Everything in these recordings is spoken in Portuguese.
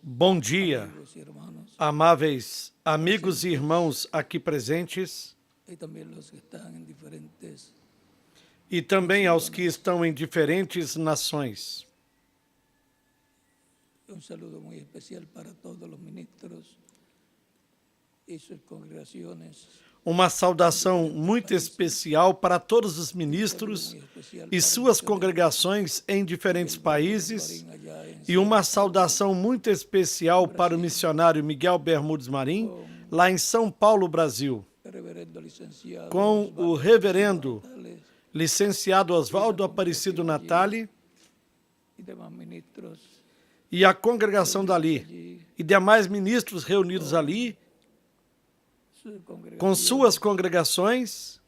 Bom dia, amáveis amigos e irmãos aqui presentes e também aos que estão em diferentes nações. Saludo muito especial para todos os ministros e suas congregações. Uma saudação muito especial para todos os ministros e suas congregações em diferentes países e uma saudação muito especial para o missionário Miguel Bermudes Marim, lá em São Paulo, Brasil, com o reverendo licenciado Oswaldo Aparecido Natali e a congregação dali e demais ministros reunidos ali, com suas congregações,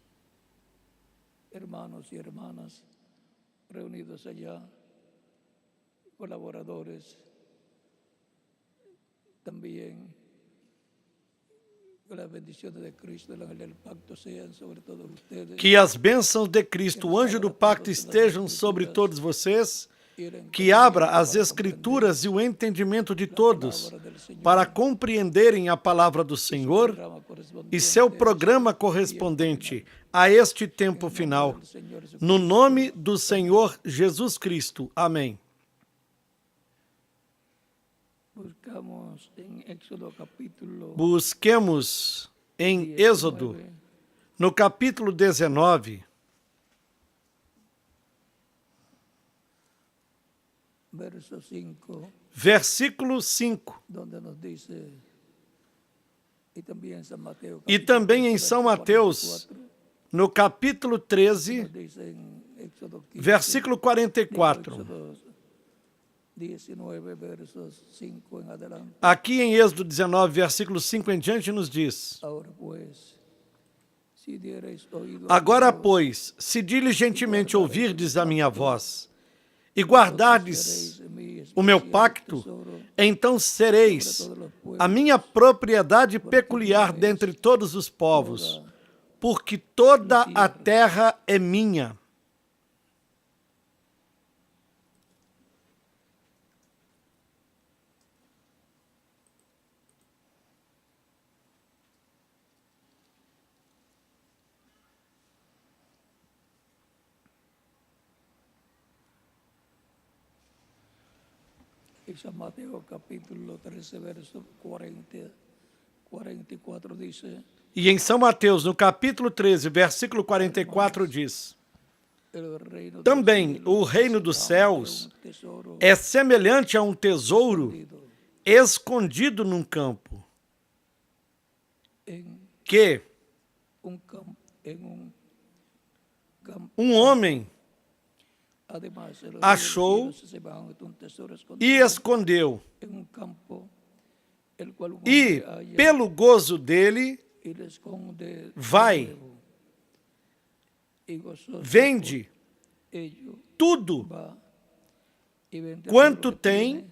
hermanos e hermanas reunidos allá, colaboradores, também que as bênçãos de Cristo, o anjo do pacto, estejam sobre todos vocês, que abra as Escrituras e o entendimento de todos para compreenderem a palavra do Senhor e seu programa correspondente a este tempo final. No nome do Senhor Jesus Cristo. Amém. Busquemos em Êxodo, no capítulo 19, versículo 5, e também em São Mateus, no capítulo 13, versículo 44. Aqui em Êxodo 19, versículo 5 em diante, nos diz: Agora, pois, se diligentemente ouvirdes a minha voz, e guardardes o meu pacto, então sereis a minha propriedade peculiar dentre todos os povos, porque toda a terra é minha. Mateus capítulo 13, verso 40, 44 diz: E em São Mateus, no capítulo 13, versículo 44, diz: Também o reino dos céus é semelhante a um tesouro escondido num campo, que um homem achou e escondeu, e pelo gozo dele vai, vende tudo quanto tem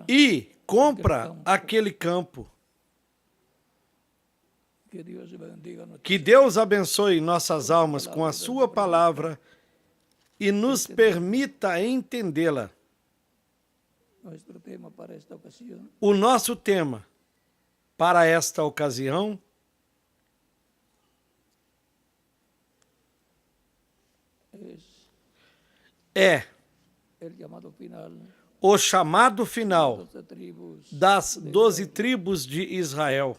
e compra aquele campo. Que Deus abençoe nossas almas com a sua palavra e nos permita entendê-la. O nosso tema para esta ocasião é o chamado final das 12 tribos de Israel.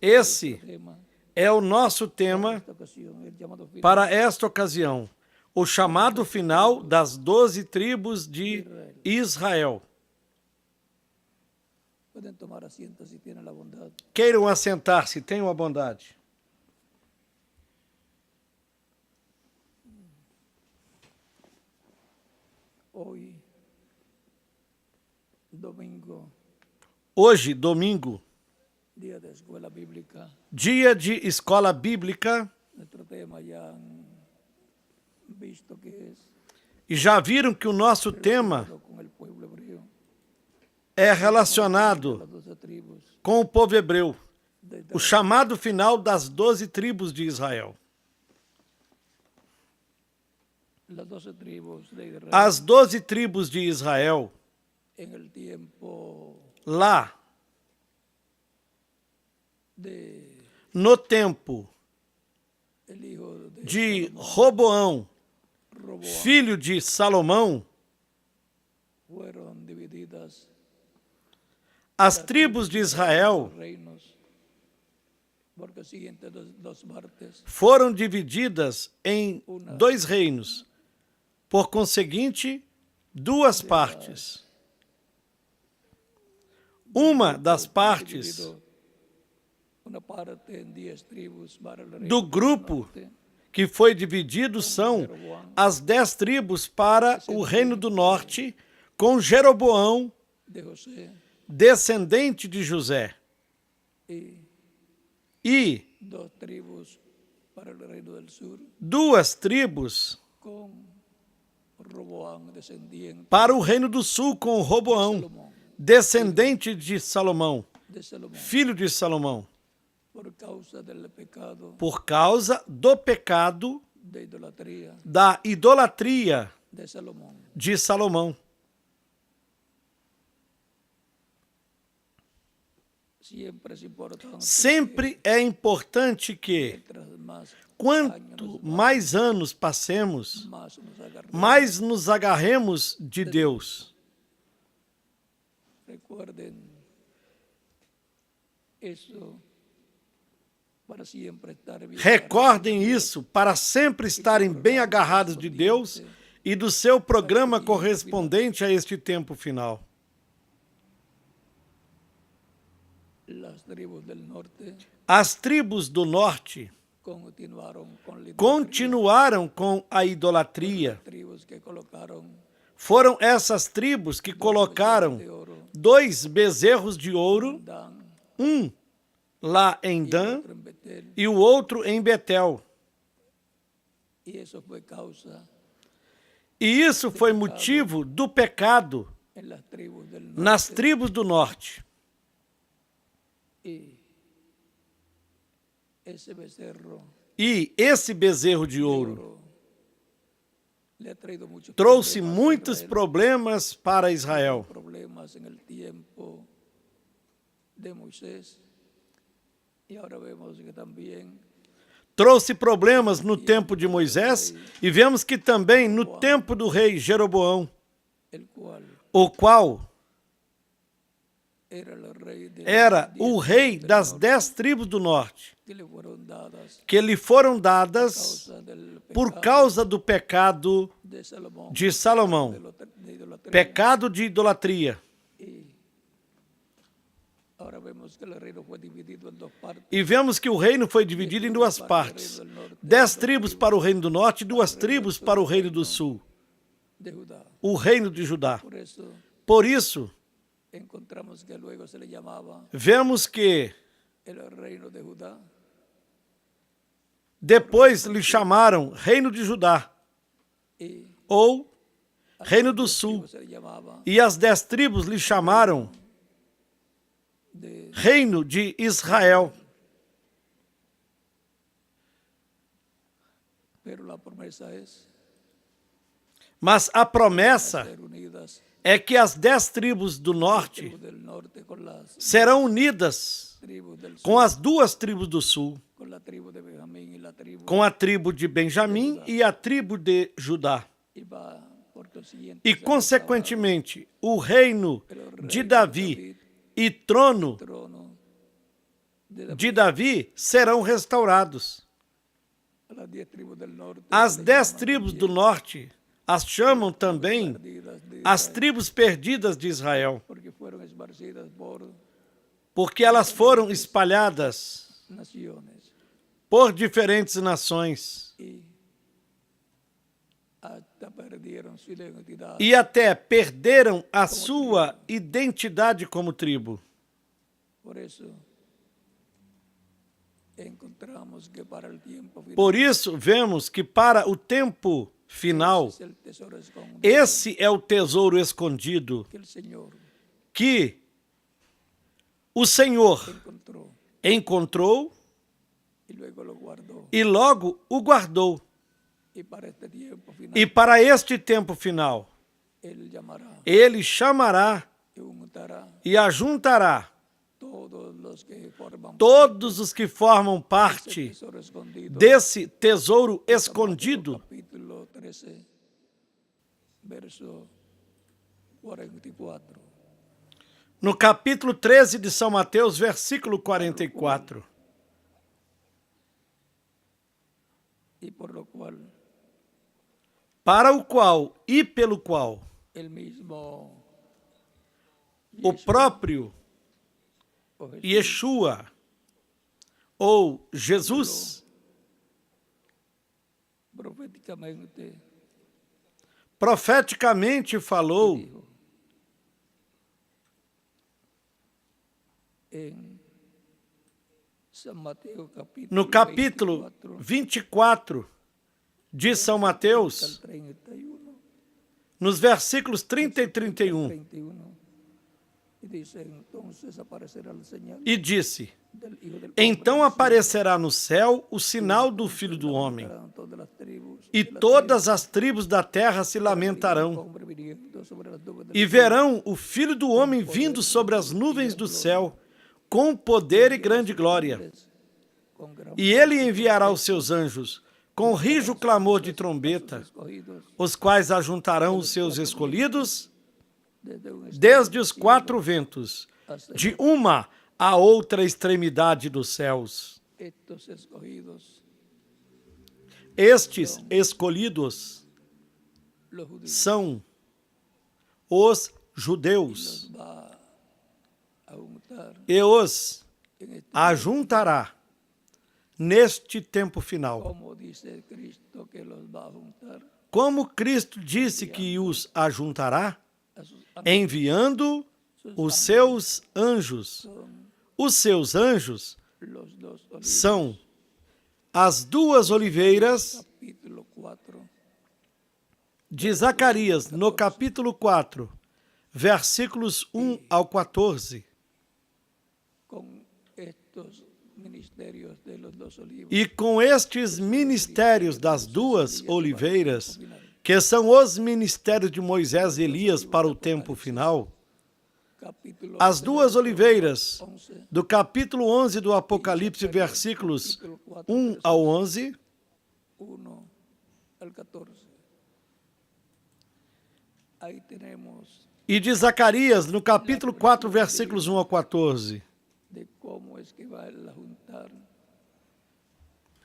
Esse é o nosso tema para esta ocasião, o chamado final das 12 tribos de Israel. Queiram assentar-se, tenham a bondade. Hoje, domingo, dia de escola bíblica, e já viram que o nosso tema é relacionado com o povo hebreu, o chamado final das 12 tribos de Israel. las 12 tribus de Israel as 12 tribos de Israel, en el tiempo lá, de no tempo el hijo de de Roboão, Roboam, filho de Salomão, fueron divididas as tribos de Israel los reinos por consiguiente dos partes, foram divididas em 2 reinos, por conseguinte, 2 partes. Uma das partes dividido una parte en 10 tribus para el reino do del grupo norte, que foi dividido são as 10 tribos para o reino do norte, com Jeroboão, de José descendente de José, y e 2 tribus para el reino del sur, 2 tribos con Roboam descendiente para o reino do sul, com Roboão, descendente de Salomão, de Salomón, filho de Salomão, por causa del pecado por causa do pecado de idolatría da idolatria de Salomón. de Salomão. Siempre es importante Sempre é importante que, mientras más quanto mais anos passemos, más nos agarremos. mais nos agarremos de Deus. Recuerden eso para siempre estar bien. Recordem isso para sempre estarem bem agarrados de Deus e do seu programa correspondente a este tempo final. Las tribus del norte As tribos do norte continuaram com a idolatria. tribus que colocaron Foram essas tribos que colocaram 2 bezerros de ouro, Dan um lá em Dan otro en Betel, e o outro em Betel. y eso fue causa E isso foi motivo do pecado en las tribus del norte. nas tribos do norte. Y ese becerro E esse bezerro de ouro oro le ha traído muchos trouxe problemas a muitos Israel, problemas para Israel. problemas en el tiempo de Moisés, y ahora vemos que también Trouxe problemas no tempo de Moisés e vemos que também no tempo do rei Jeroboão, el cual o qual era el rey de era las o 10 rei tribus del das norte, 10 tribos do norte, que le fueron dadas que lhe foram dadas causa del por pecado causa do pecado de Salomón, de Salomão, de idolatría. pecado de idolatria. Y ahora vemos que el reino fue dividido en 2 partes. E vemos que o reino foi dividido em 2 partes. 10 tribos para o reino do norte e 2 tribos para o reino do sul, De Judá. o reino de Judá. Por eso Por isso, encontramos que luego se le llamaba vemos que el reino de Judá, depois lhe chamaram reino de Judá y ou reino do sul. se le llamaba E as 10 tribos lhe chamaram de reino de Israel. pero la promesa es Mas a promessa ser unidas é que as 10 tribos do norte tribus del norte con las serão unidas tribus del sur, com as 2 tribos do sul, con la tribu de Benjamín y la tribu com a tribo de Benjamim e a tribo de Judá. y va por consiguiente E, ser consequentemente, o reino de Davi e trono el trono de de Davi serão restaurados. las 10 tribus del norte, As se le 10 llaman tribos do norte as chamam também perdidas de as Israel, tribos perdidas de Israel, porque fueron esparcidas por porque elas foram espalhadas naciones por diferentes nações y hasta perdieron su identidad. e até perderam a sua identidade como tribo. Por eso encontramos que para el tiempo final Por isso, vemos que para o tempo final, es el tesoro escondido esse é o tesouro escondido que el Señor que o Senhor encontrou encontrou y luego lo guardó. e logo o guardou. Y para este tiempo final, E para este tempo final, Él llamará ele chamará y juntará e ajuntará todos los que forman todos os que formam ese parte tesoro escondido. desse tesouro Mateo escondido. Capítulo 13, verso 44. No capítulo 13 de São Mateus, versículo 44. Y por lo cual Para o qual e pelo qual el mismo o próprio o Jesús Yeshua ou Jesus profeticamente falou dijo en San Mateo no capítulo 24 de São Mateus, 31, nos versículos 30 e 31, 31, y dice, entonces aparecerá la señal e disse: del Hijo del Então Hombre, aparecerá no céu o sinal do Filho do Homem, lamentarán todas las tribus e de la todas as tribos da terra se lamentarão, hombre viniendo sobre las nubes del e verão o Filho do Homem vindo sobre as nuvens do céu, com poder e grande glória. cielos, con gran E ele enviará os seus anjos, com rijo clamor de trombeta, escogidos os quais ajuntarão os seus escolhidos desde un desde os quatro ventos, hasta de uma a outra extremidade dos céus. estos escogidos, Estes escolhidos los judíos, são os judeus, los va a juntar e os en este ajuntará neste tempo final. como dice Cristo que los va a juntar Como Cristo disse que os ajuntará, a sus enviando os seus anjos. son Os seus anjos los dos olivos. são as duas oliveiras Capítulo 4, de Zacarias, no capítulo 4, versículos 1 ao 14. con estos ministerios de los dos olivos. E com estes ministérios das duas oliveiras, que são os ministérios de Moisés e Elias para o tempo final, Capítulo as duas oliveiras 11, do capítulo 11 do Apocalipse, versículos 1 ao 11, 1 al 14. Ahí tenemos e de Zacarias, no capítulo 4, versículos 1 ao 14. de cómo es que va a juntar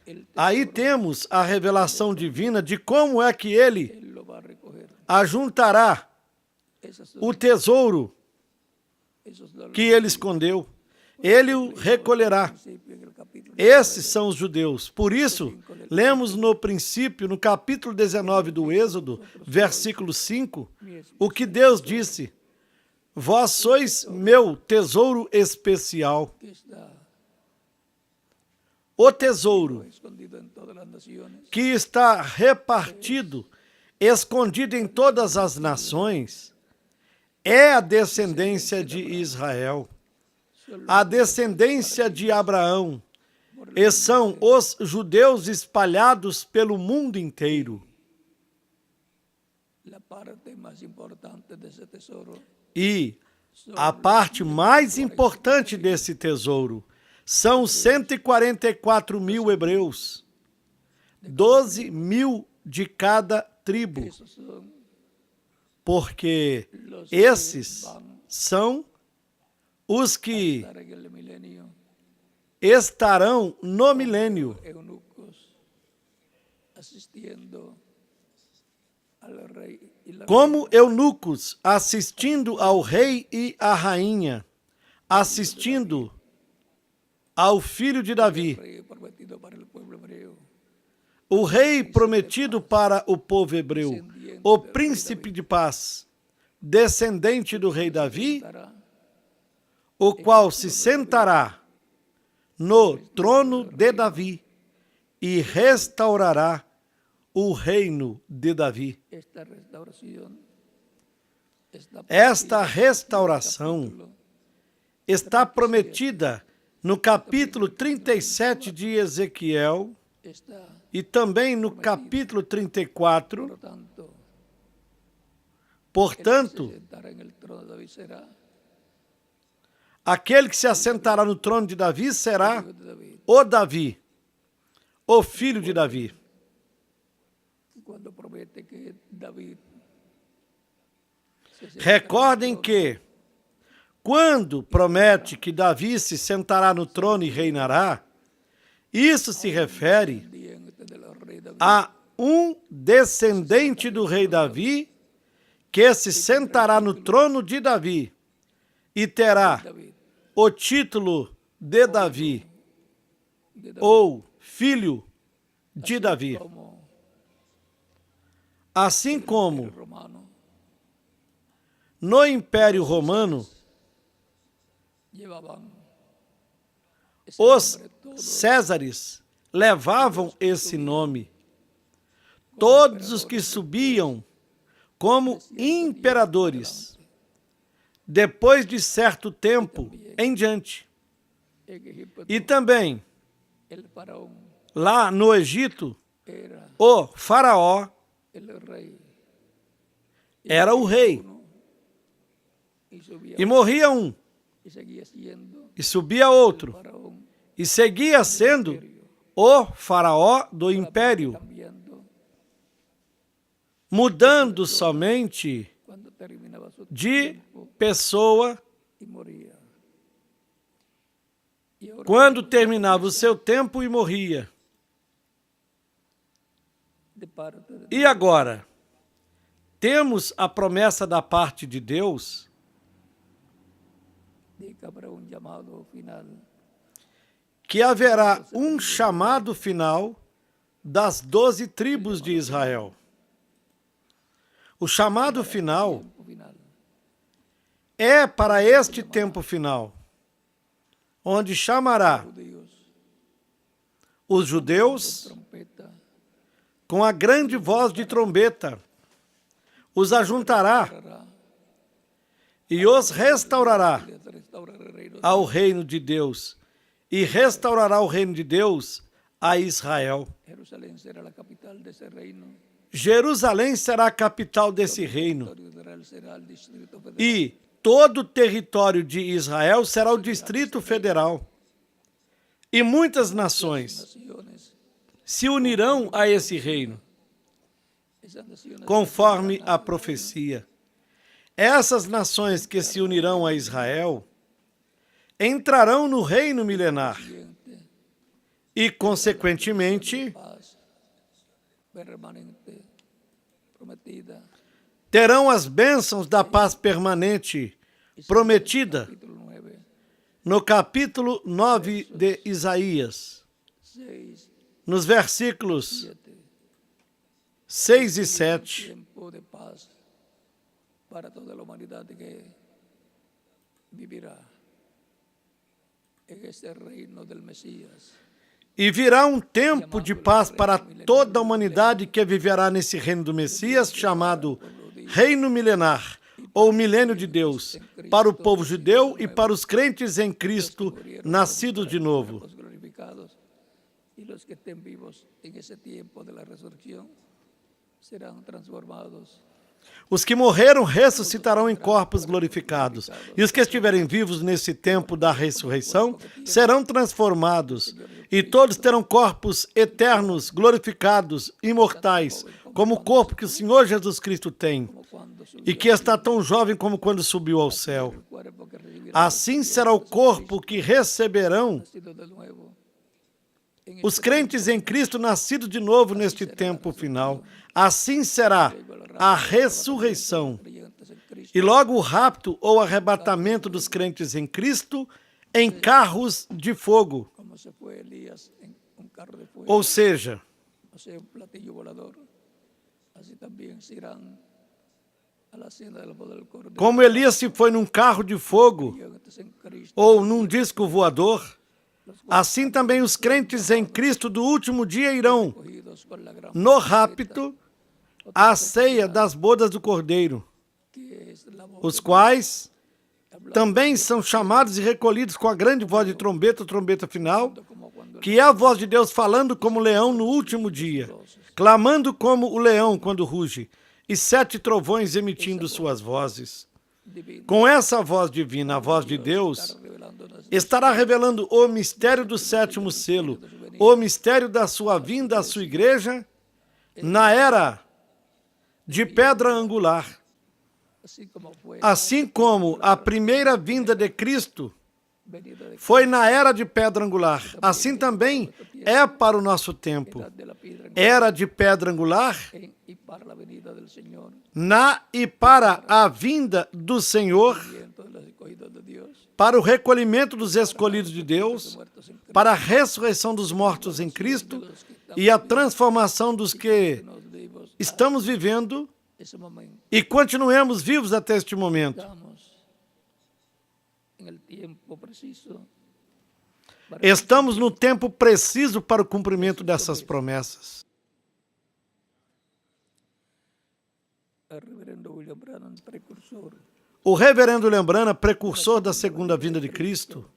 el Aí tesoro. temos a revelação divina de como é que ele Él lo va a recoger. ajuntará Esas son, o tesouro esos son que ele escondeu. Ele o recolherá. principios en el capítulo Esses são os judeus. Por isso, lemos no princípio, no capítulo 19 do Êxodo, versículo 5, o que Deus disse: Vós sois meu tesouro especial. que está O tesouro escondido en todas las naciones. que está repartido, escondido em todas as nações, é a descendência de Israel, a descendência de Abraão, e são os judeus espalhados pelo mundo inteiro. La parte más importante de ese tesoro E a parte mais importante desse tesouro são 144 mil hebreus, 12 mil de cada tribo, esos son porque los esses que van são os a que estar en el milenio, estarão no milênio, eunucos asistiendo al rey y la como eunucos, assistindo ao rei e à rainha, assistindo ao filho de Davi, rey prometido para el pueblo hebreo, o rei prometido para o povo hebreu, o príncipe de paz, descendente do rei Davi, estará o qual se sentará no trono de Davi e restaurará o reino de Davi. esta restauración, Esta restauração está prometida no capítulo 37 de Ezequiel, está, E também no capítulo 34, por tanto, portanto, se sentará en el trono de David será aquele que se assentará no trono de Davi será hijo de David. o Davi, o filho de Davi. Cuando promete que David se sentará Recordem en el trono, que, quando promete que Davi se sentará no trono e reinará, isso se refere diente de los reyes David, a um descendente do rei Davi que se sentará no trono de Davi e terá David, o título de Davi de David, ou filho de Davi. como Assim el como romano no Império Romano, llevaban ese os nombre todos Césares levavam esse nome. Todos os que subiam como imperadores, depois de certo tempo em diante. en Egipto. E também, El faraón lá no Egito, era o faraó el rey era o rei. y subía E morria um, y seguía siendo e subia outro, faraón, e seguia sendo o faraó do império, cambiando mudando somente cuando terminaba su de tiempo pessoa y moría. Y ahora quando terminava o seu tempo e morria. de parte de E agora, temos a promessa da parte de Deus que habrá un llamado final que haverá um chamado final das 12 tribos de Israel. O chamado final tiempo final. é para este tempo final, onde chamará Judíos os judeus trompeta com a grande voz de trombeta, os ajuntará para e os restaurará restaurar el reino. ao reino de Deus, e restaurará o reino de Deus a Israel. Jerusalén será la capital de ese reino. Jerusalém será a capital desse reino, El territorio de Israel será el distrito federal. e todo o território de Israel será o Distrito Federal. E muitas nações Naciones, se unirão a esse reino, esas naciones conforme a profecia. Essas nações que se unirão a Israel entrarão no reino milenar siguiente, e, consequentemente, paz permanente prometida. terão as bênçãos da paz permanente prometida Capítulo 9, no capítulo 9 de Isaías, 6, nos versículos 7. 6 e 7. Tiempo de paz para toda la humanidad que vivirá en ese reino del Mesías. E virá um tempo de paz para toda a humanidade que viverá nesse reino do Messias, chamado Reino Milenar, ou Milênio de Deus, para o povo judeu e para os crentes em Cristo, nascidos de novo. Los glorificados y los que estén vivos en ese tiempo de la resurrección serán transformados. Os que morreram ressuscitarão em corpos glorificados, e os que estiverem vivos nesse tempo da ressurreição serão transformados, e todos terão corpos eternos, glorificados, imortais, como o corpo que o Senhor Jesus Cristo tem, Como cuando subió e que está tão jovem como quando subiu ao céu. el cuerpo que recibirá Assim será o corpo que receberão nacido de nuevo en os crentes em Cristo nascidos de novo neste tempo final. Assim será a ressurreição creyentes en Cristo, e logo o rapto ou arrebatamento dos crentes em Cristo em carros de fogo, como se fue Elías en un carro de fuego, ou seja, o sea, un platillo volador, así también se irán a la hacienda del poder del Cordero. como Elias se foi num carro de fogo Creyentes en Cristo, ou num disco voador, assim também os crentes em Cristo do último dia irão, cogidos con la gran no rapto, à ceia das bodas do Cordeiro, que es la voz os quais também são chamados e recolhidos com a grande voz de trombeta, trombeta final, como cuando que é a voz de Deus falando como leão no último dia, clamando como o leão quando ruge, e 7 trovões emitindo suas vozes. Com essa voz divina, a voz de Deus, estará revelando o mistério do 7º selo, o mistério da sua vinda à sua igreja, na era de pedra angular. Assim como a primeira vinda de Cristo foi na era de pedra angular, assim também é para o nosso tempo. Era de pedra angular na e para a vinda do Senhor, para o recolhimento dos escolhidos de Deus, para a ressurreição dos mortos em Cristo e a transformação dos que estamos vivendo e continuemos vivos até este momento. Estamos no tempo preciso para o cumprimento dessas promessas. O reverendo William Branham, precursor da segunda vinda de Cristo,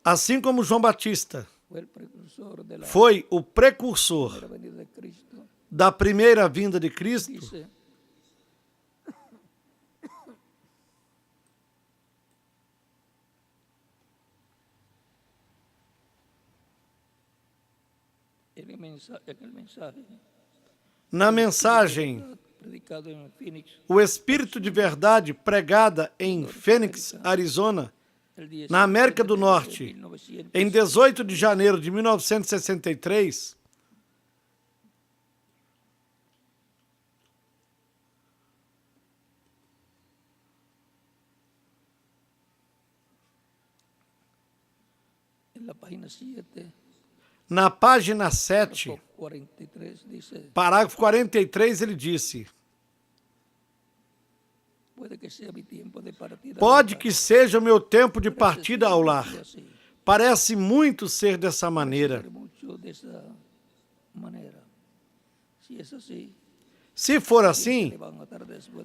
assim como João Batista foi o precursor da primeira vinda de Cristo, na mensagem O Espírito de Verdade, pregada em Phoenix, Arizona, na América do Norte, em 18 de janeiro de 1963, na página 7, parágrafo 43, ele disse: pode que seja o meu tempo de partida ao lar. Parece muito ser dessa maneira. Se for assim,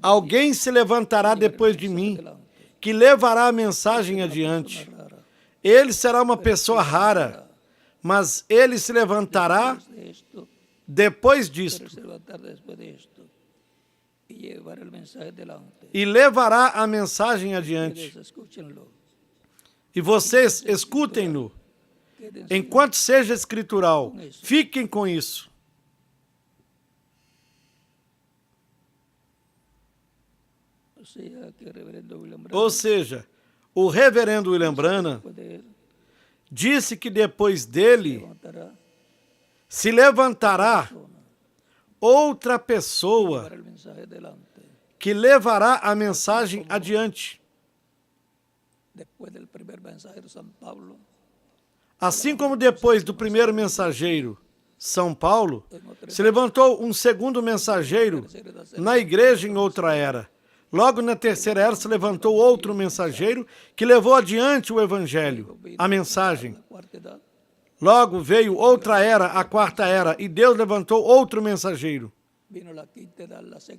alguém se levantará depois de mim, que levará a mensagem adiante. Ele será uma pessoa rara, mas ele se levantará depois disto e levará a mensagem adiante. E vocês escutem-no, enquanto seja escritural. Fiquem com isso. Ou seja, o reverendo William Branham disse que depois dele se levantará outra pessoa que levará a mensagem adiante. Assim como depois do primeiro mensageiro, São Paulo, se levantou um segundo mensageiro na igreja em outra era. Logo na terceira era se levantou outro mensageiro que levou adiante o evangelho, a mensagem. Logo veio outra era, a quarta era, e Deus levantou outro mensageiro.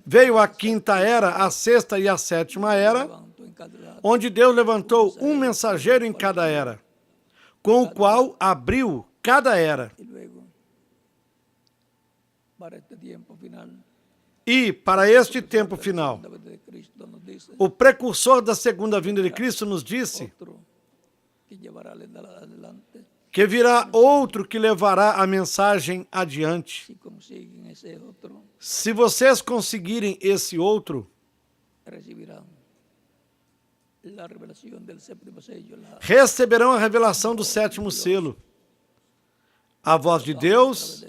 Veio a quinta era, a sexta e a sétima era, onde Deus levantou um mensageiro em cada era, com o qual abriu cada era. E, para este tempo final, o precursor da segunda vinda de Cristo nos disse que virá outro que levará a mensagem adiante. Se vocês conseguirem esse outro, receberão a revelação do 7º selo. A voz de Deus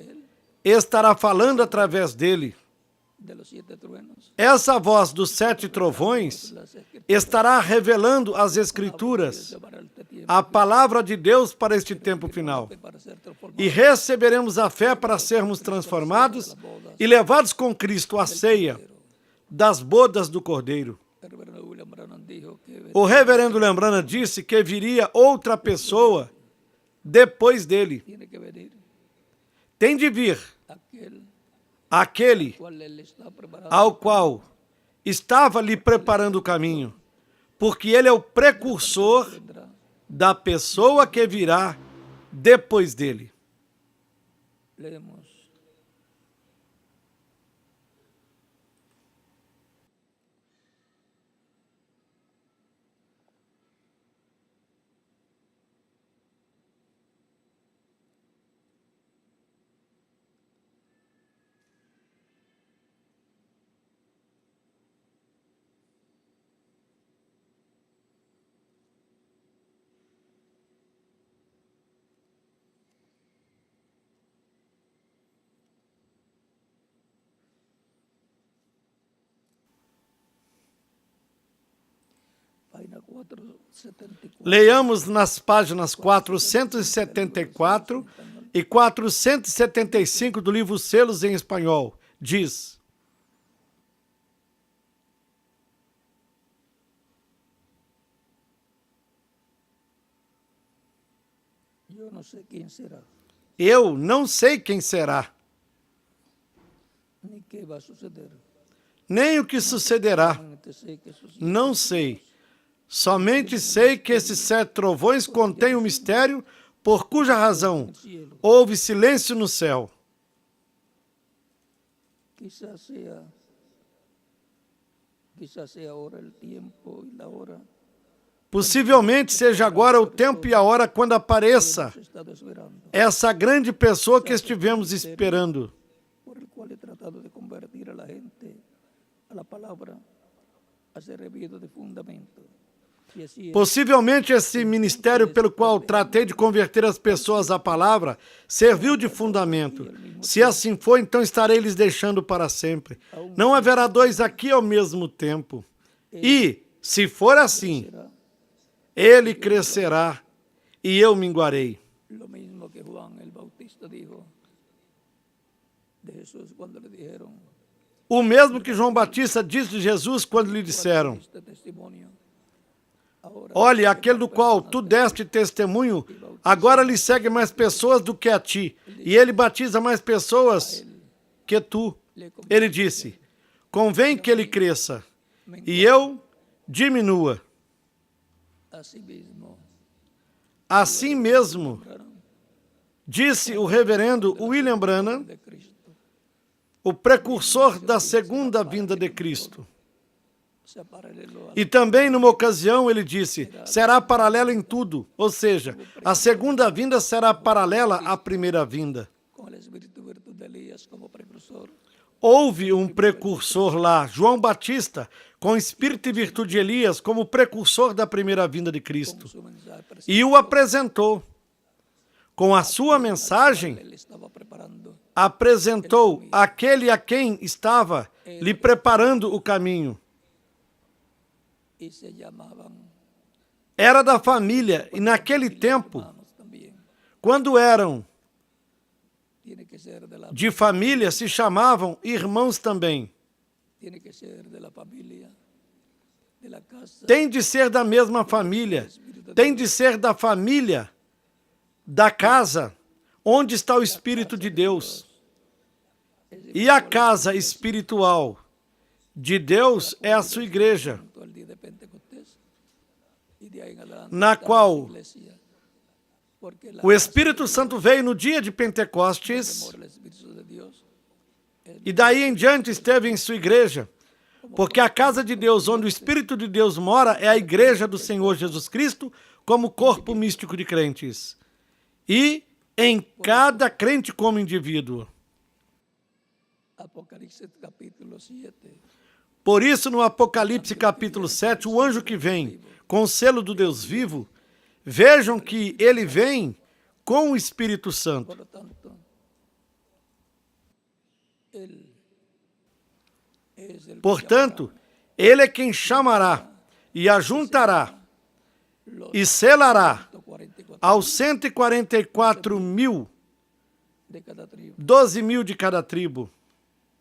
estará falando através dele. Essa voz dos 7 trovões estará revelando as Escrituras, a palavra de Deus para este tempo final. E receberemos a fé para sermos transformados e levados com Cristo à ceia das bodas do Cordeiro. O reverendo William Branham disse que viria outra pessoa depois dele. Tem de vir aquele ao qual estava lhe preparando o caminho, porque ele é o precursor vendrá. da pessoa que virá depois dele. Leemos. Página 474. Leamos nas páginas 474 e 475 do livro Selos em Espanhol. Diz: Yo no sé quién será, eu não sei quem será, ni qué va a suceder. nem o que sucederá, Solamente sé que sus não sei. Somente sei que esses 7 trovões contêm um mistério por cuja razão houve silêncio no céu. quizás sea ahora el tiempo y la hora Possivelmente seja agora o tempo e a hora quando apareça que hemos estado esperando, essa grande pessoa que estivemos esperando, por el cual he tratado de convertir a la gente a la palabra, a ser revido de fundamento. Y así es. Possivelmente esse ministério pelo qual tratei de converter as pessoas à palavra serviu de fundamento. Se assim for, então estarei lhes deixando para sempre. Não haverá 2 aqui ao mesmo tempo. E, se for assim, Será ele crescerá e eu minguarei. lo mismo que Juan el Bautista dijo de Jesús cuando le dijeron, O mesmo que João Batista disse de Jesus quando lhe disseram: este testimonio, ahora olhe, aquele do qual tu deste testemunho, agora lhe segue mais pessoas do que a ti, e ele batiza mais pessoas que tu. Ele disse: convém que ele cresça, e eu diminua. asimismo Assim mesmo, disse o reverendo William Branham, de Cristo o precursor da segunda vinda de Cristo. sea paralelo a E também, numa ocasião, ele disse: será paralelo em tudo, ou seja, a segunda vinda será paralela à primeira vinda. con el espíritu y virtud de Elías como precursor, Houve um precursor lá, João Batista, com espírito e virtude de Elias, como precursor da primeira vinda de Cristo. su mensaje E o apresentou. Com a sua mensagem, él estaba preparando apresentou aquele a quem estava lhe preparando o caminho. y se llamaban Era da família, e naquele tempo, hermanos también. quando eram Tiene que ser de la de família, se chamavam irmãos também. tiene que ser de la familia, de la casa, Tem de ser da mesma família, tem de ser da família, da casa, onde está o Espírito de Deus. E a casa espiritual de Deus é a sua igreja, junto al día de Pentecostés y de ahí en adelante na estamos qual iglesia, porque la o Espírito Santo veio no dia de Pentecostes por el Espíritu de Dios e daí em diante esteve em sua igreja, porque a casa de Deus, onde o Espírito de Deus mora, é a igreja do Senhor Jesus Cristo, como corpo místico de crentes. E em cada crente como indivíduo. Apocalipsis capítulo 7 Por isso, no Apocalipse capítulo 7, o anjo que vem com o selo do Deus vivo, vejam que ele vem com o Espírito Santo. por lo tanto él es el que Portanto, ele é quem chamará e ajuntará e selará 144 aos 144.000, de cada tribu, 12.000 de cada tribo.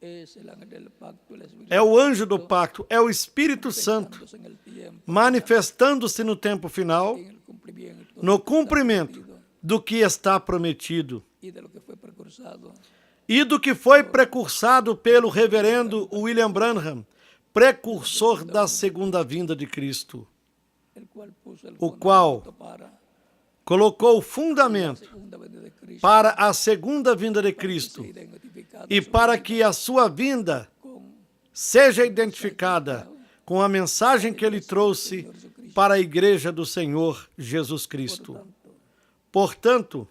es el ángel del pacto, el Espíritu É o anjo do pacto, é o Espírito Santo, Santo en el tiempo, manifestando-se no tempo final, en el cumplimiento no cumprimento do que está prometido y de lo que fue precursado e do que foi precursado pelo reverendo William Branham, precursor da segunda vinda de Cristo. o qual colocou o fundamento para a segunda vinda de Cristo e para que a sua vinda seja identificada com a mensagem que ele trouxe para a igreja do Senhor Jesus Cristo. Portanto,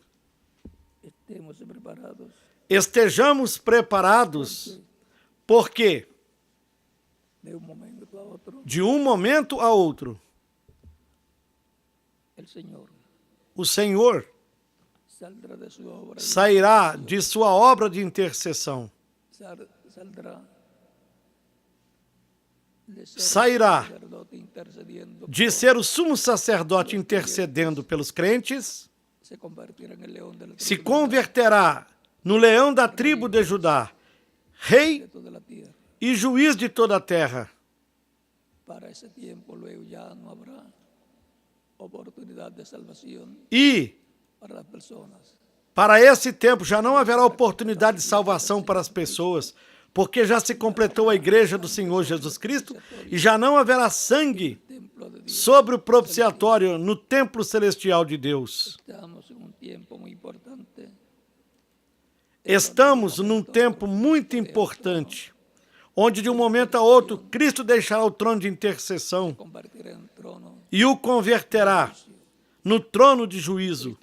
estejamos preparados, porque de um momento a outro, o Senhor sairá de sua obra de intercessão. Sairá de ser o sumo sacerdote intercedendo pelos crentes, se converterá no leão da tribo de Judá, rei e juiz de toda a terra. E para esse tempo já não haverá oportunidade de salvação para as pessoas, porque já se completou a igreja do Senhor Jesus Cristo e já não haverá sangue sobre o propiciatório no templo celestial de Deus. Estamos num tempo muito importante, onde de um momento a outro Cristo deixará o trono de intercessão e o converterá no trono de juízo.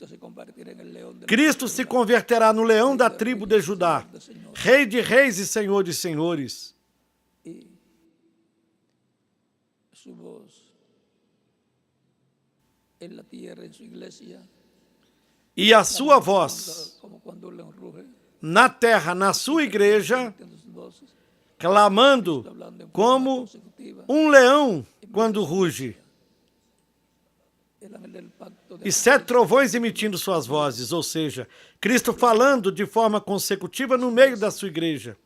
Cristo se converterá no leão da tribo de Judá, rei de reis e senhor de senhores. E a sua voz na terra, na sua igreja, clamando como um leão quando ruge. E 7 trovões emitindo suas vozes, ou seja, Cristo falando de forma consecutiva no meio da sua igreja.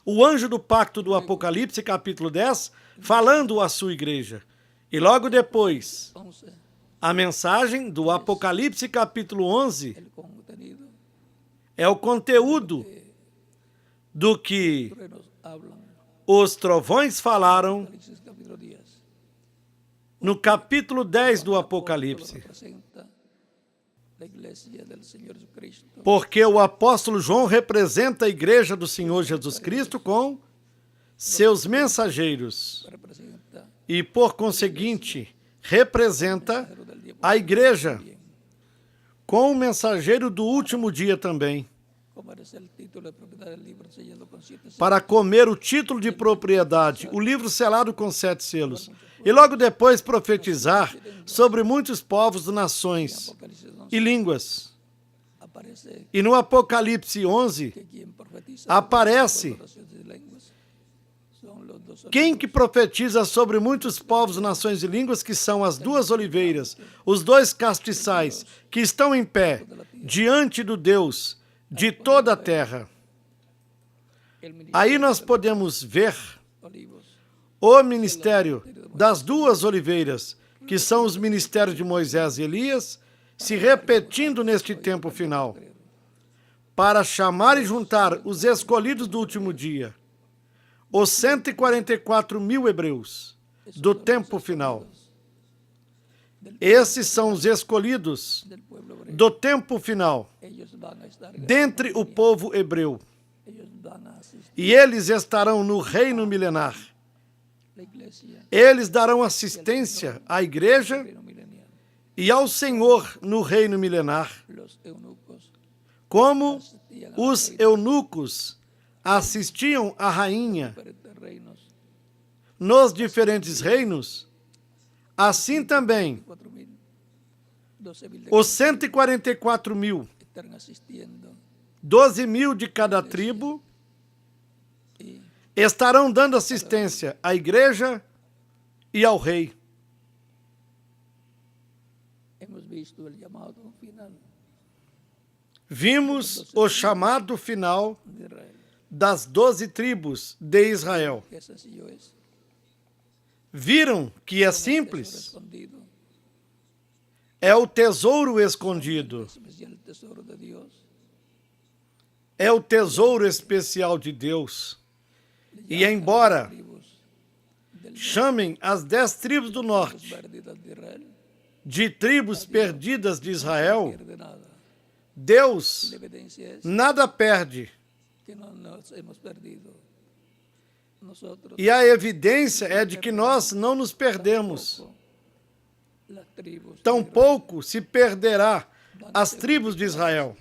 O anjo do pacto do Apocalipse, capítulo 10, falando à sua igreja. E logo depois, a mensagem do Apocalipse, capítulo 11, é o conteúdo do que os trovões falaram no capítulo 10 do Apocalipse. Porque o apóstolo João representa a igreja do Senhor Jesus Cristo com seus mensageiros e, por conseguinte, representa a igreja com o mensageiro do último dia também, para comer o título de propriedade, o livro selado com 7 selos, e logo depois profetizar sobre muitos povos, nações e línguas. E no Apocalipse 11, aparece quem que profetiza sobre muitos povos, nações e línguas, que são as 2 oliveiras, os 2 castiçais, que estão em pé diante do Deus de toda a terra. Aí nós podemos ver o ministério das 2 oliveiras, que são os ministérios de Moisés e Elias, se repetindo neste tempo final, para chamar e juntar os escolhidos do último dia, os 144.000 hebreus do tempo final. Esses são os escolhidos do tempo final, dentre o povo hebreu. E eles estarão no reino milenar. Eles darão assistência à igreja e ao Senhor no reino milenar, como os eunucos assistiam à rainha nos diferentes reinos, assim também os 144.000, 12.000 de cada tribo, estarão dando assistência à igreja e ao rei. Vimos o chamado final das 12 tribos de Israel. Viram que é simples? É o tesouro escondido. É o tesouro especial de Deus. E embora chamem as 10 tribos do norte de tribos perdidas de Israel, Deus nada perde. E a evidência é de que nós não nos perdemos. Tampouco se perderá as tribos de Israel.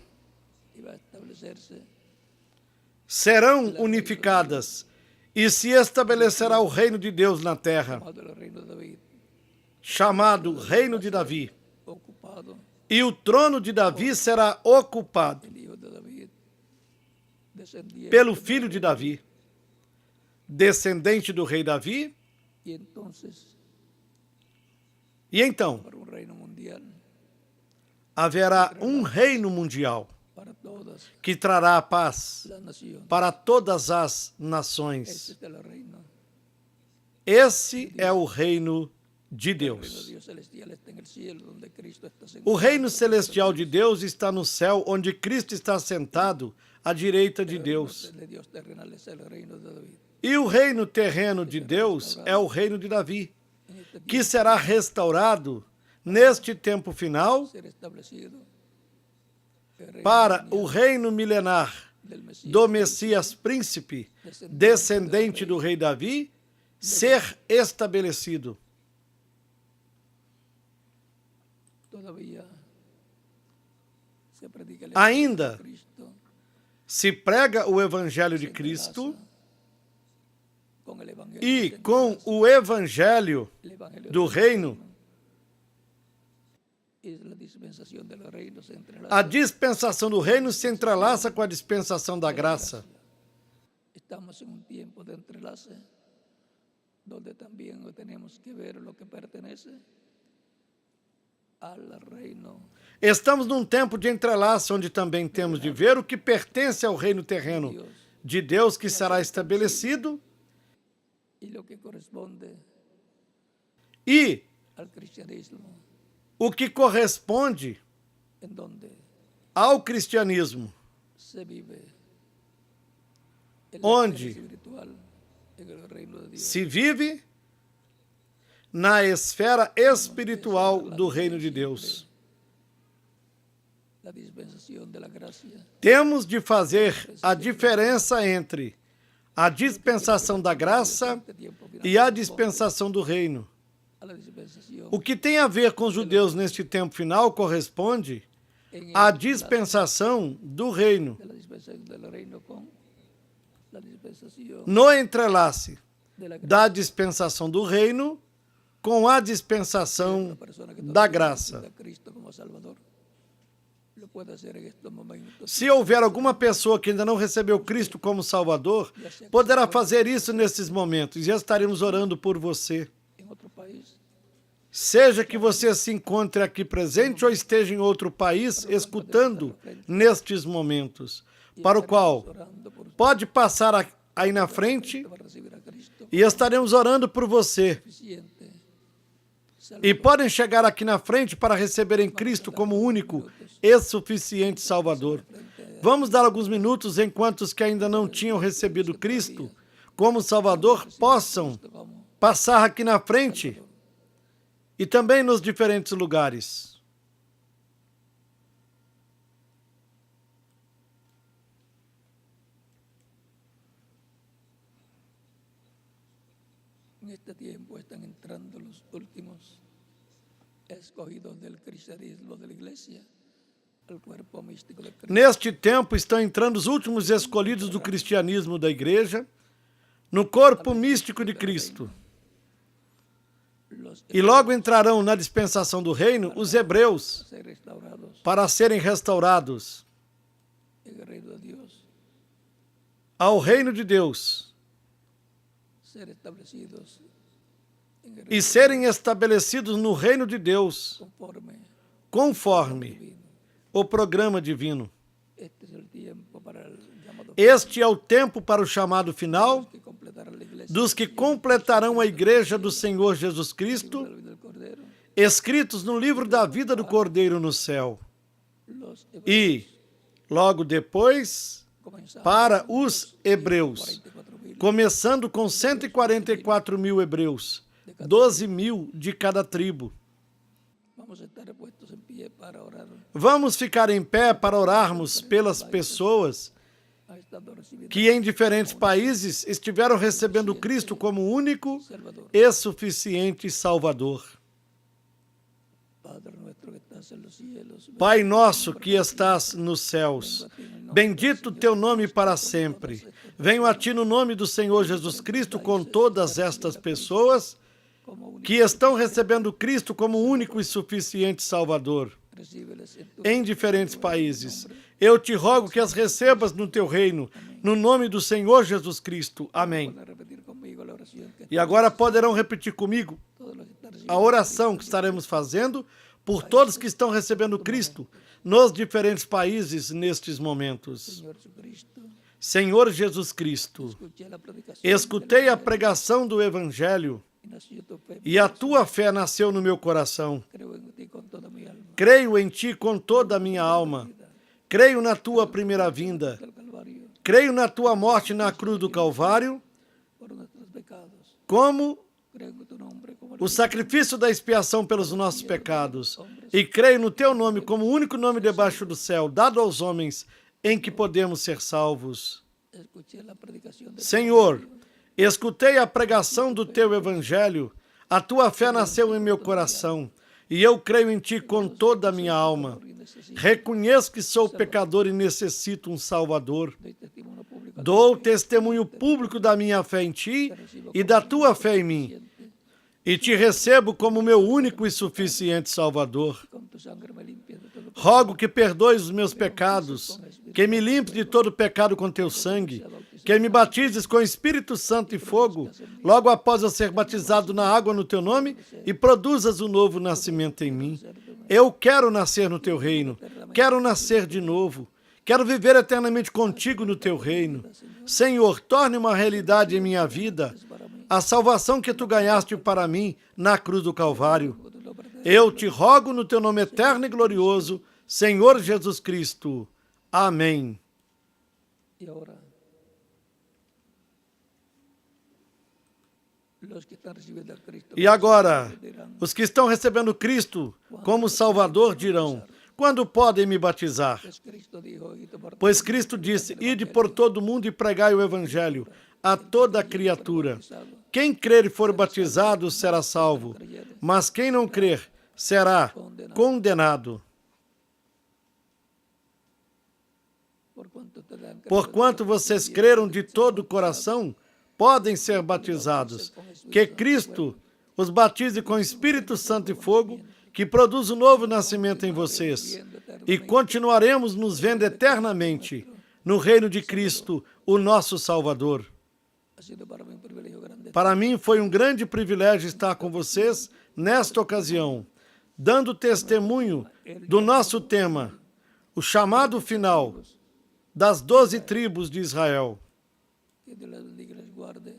Serão unificadas e se estabelecerá o reino de Deus na terra, chamado Reino de Davi. E o trono de Davi será ocupado pelo filho de Davi, descendente do rei Davi. E então haverá um reino mundial que trará a paz para todas as nações. Esse é o reino de Deus. O reino celestial de Deus está no céu, onde Cristo está sentado à direita de Deus. E o reino terreno de Deus é o reino de Davi, que será restaurado neste tempo final para o reino milenar do Messias príncipe, descendente do rei Davi, ser estabelecido. Ainda se prega o Evangelho de Cristo e com o Evangelho do Reino, a dispensação do Reino se entrelaça com a dispensação da graça. Estamos em um tempo de entrelace, onde também temos que ver o que pertence ao reino. Estamos num tempo de entrelaço, onde também temos de ver o que pertence ao reino terreno de Deus, que será estabelecido, e o que corresponde ao cristianismo, onde se vive na esfera espiritual do reino de Deus. Temos de fazer a diferença entre a dispensação da graça e a dispensação do reino. O que tem a ver com os judeus neste tempo final corresponde à dispensação do reino. No entrelace da dispensação do reino com a dispensação da graça. Se houver alguma pessoa que ainda não recebeu Cristo como Salvador, poderá fazer isso nesses momentos e estaremos orando por você. Seja que você se encontre aqui presente ou esteja em outro país escutando nestes momentos, para o qual pode passar aí na frente e estaremos orando por você. E podem chegar aqui na frente para receberem Cristo como único e suficiente Salvador. Vamos dar alguns minutos enquanto os que ainda não tinham recebido Cristo como Salvador possam passar aqui na frente e também nos diferentes lugares. Neste tempo estão entrando os últimos escolhidos do cristianismo da igreja. Neste tempo estão entrando os últimos escolhidos do cristianismo da igreja no corpo místico de Cristo. E logo entrarão na dispensação do reino os hebreus para serem restaurados ao reino de Deus e serem estabelecidos no reino de Deus conforme o programa divino. Este é o tempo para o chamado final dos que completarão a igreja do Senhor Jesus Cristo, escritos no livro da vida do Cordeiro no céu. E, logo depois, para os hebreus, começando com 144.000 hebreus, 12.000 de cada tribo. Vamos a estar puestos en pie para orar. Vamos ficar em pé para orarmos pelas pessoas Ha estado recibiendo que em diferentes países estiveram recebendo Cristo como único e suficiente Salvador. Padre nuestro que estás en los cielos. Pai nosso que estás nos céus, bendito teu nome para sempre. Venho a ti no nome do Senhor Jesus Cristo com todas estas pessoas que estão recebendo Cristo como único e suficiente Salvador Recíbeles en tu em diferentes países. Eu te rogo que as recebas no teu reino, no nome do Senhor Jesus Cristo. Amém. Puedes repetir conmigo la oración que E agora poderão repetir comigo todos los que están recibiendo. a oração que estaremos fazendo por todos que estão recebendo Cristo nos diferentes países nestes momentos. Señor Jesucristo, Senhor Jesus Cristo, escuché la predicación escutei a pregação do Evangelho y nació tu fe. e a tua fé nasceu no meu coração. Creo en ti con toda mi alma. Creio em ti com toda a minha alma. Creio na tua primeira vinda. Del Calvario Creio na tua morte na cruz do Calvário, por nuestros pecados. como Creo en tu nombre como el o sacrifício da expiação pelos nossos pecados. E creio no teu nome como o único nome debaixo do céu, dado aos homens, em que podemos ser salvos. escuché la predicación de Senhor, escutei a pregação do teu Evangelho, a tua fé nasceu em meu coração, e eu creio em ti com toda a minha alma. Reconheço que sou pecador e necessito um Salvador. doy testimonio público Dou testemunho público da minha fé em ti e da tua fé em mim, e te recebo como meu único e suficiente Salvador. con tu sangre me limpias de todo Rogo que perdoes os meus pecados, que me limpes de todo pecado com teu sangue, que me batizes com Espírito Santo e fogo, logo após eu ser batizado na água no teu nome, e produzas o novo nascimento em mim. Eu quero nascer no teu reino, quero nascer de novo, quero viver eternamente contigo no teu reino. Senhor, torne uma realidade em minha vida a salvação que tu ganhaste para mim na cruz do Calvário. Eu te rogo no teu nome eterno e glorioso, Senhor Jesus Cristo. Amém. y ahora los que están recibiendo a Cristo E agora, dirán, os que estão recebendo Cristo como Salvador dirão: quando podem me batizar? pues Cristo dijo y tomar Pois Cristo disse: ide por todo o mundo e pregai o Evangelho a toda criatura. Quem crer e for batizado será salvo, mas quem não crer será condenado. Porquanto vocês creram de todo o coração, podem ser batizados. Que Cristo os batize com Espírito Santo e fogo, que produz um novo nascimento em vocês. E continuaremos nos vendo eternamente no reino de Cristo, o nosso Salvador. ha sido para mí un privilegio grande Para mim foi um grande privilégio estar com vocês nesta ocasião, dando testemunho do nosso tema, o chamado final das 12 tribos de Israel. que Dios les bendiga y les guarde.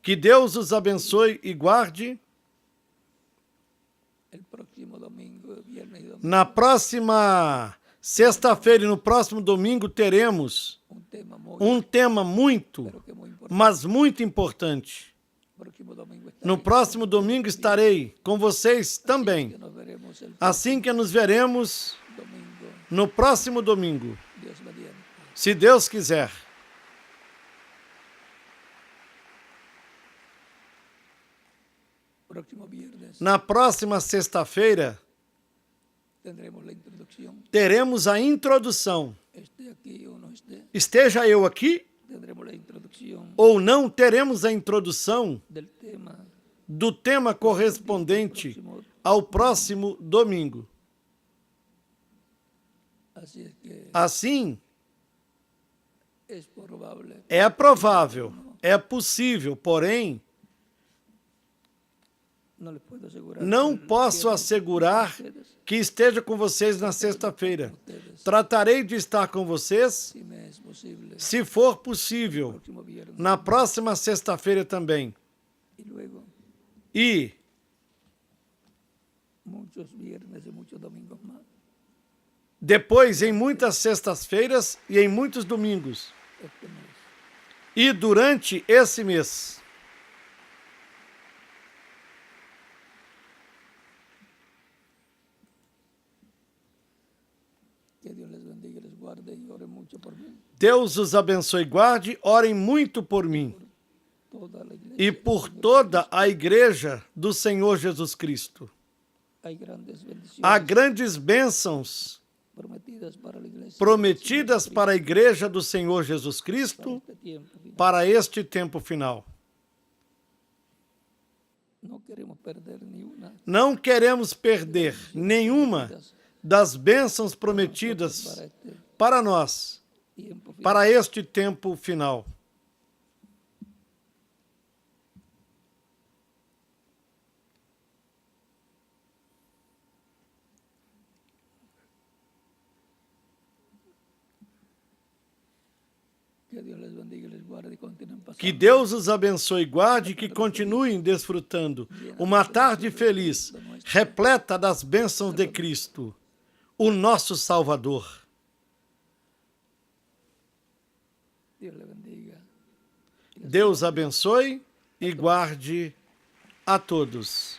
Que Deus os abençoe e guarde. El próximo domingo, viernes y domingo, Na próxima sexta-feira e no próximo domingo teremos un tema muy, um tema muito, pero que muy importante. mas muito importante. Próximo domingo estaré. No próximo domingo estarei com vocês também. Nos veremos el Assim que nos veremos domingo, no próximo domingo, Dios mediante. se Deus quiser. Próximo viernes Na próxima sexta-feira tendremos la introducción. teremos a introdução. Esté aquí o no esté, Esteja eu aqui tendremos la introducción ou não, teremos a introdução del tema do tema correspondente ao próximo domingo. Así es que Assim, es probable é provável, é possível, porém, no les puedo asegurar não que el posso viernes assegurar ustedes, que esteja com vocês na sexta-feira. Tratarei de estar com vocês, si me es posible, se for possível, próximo viernes na próxima sexta-feira também. y luego E muchos viernes y muchos domingos más. depois, em muitas sextas-feiras e em muitos domingos, Este mes e durante esse mês. Que Dios les bendiga y les guarde y oren mucho por mí. Deus os abençoe e guarde, orem muito por mim Toda la iglesia e por toda a igreja do Senhor Jesus Cristo. hay grandes bendiciones Há grandes bênçãos prometidas para la iglesia prometidas para a igreja do Senhor Jesus Cristo este tiempo final. para este tempo final. No queremos perder ni una Não queremos perder nenhuma das bênçãos prometidas para este para nós, tiempo final. para este tempo final. Que Dios les bendiga y les guarde y continúen pasando. Que Deus os abençoe e guarde e que continuem desfrutando uma tarde feliz, repleta das bênçãos de Cristo, o nosso Salvador. Dios le bendiga. Deus abençoe e guarde a todos.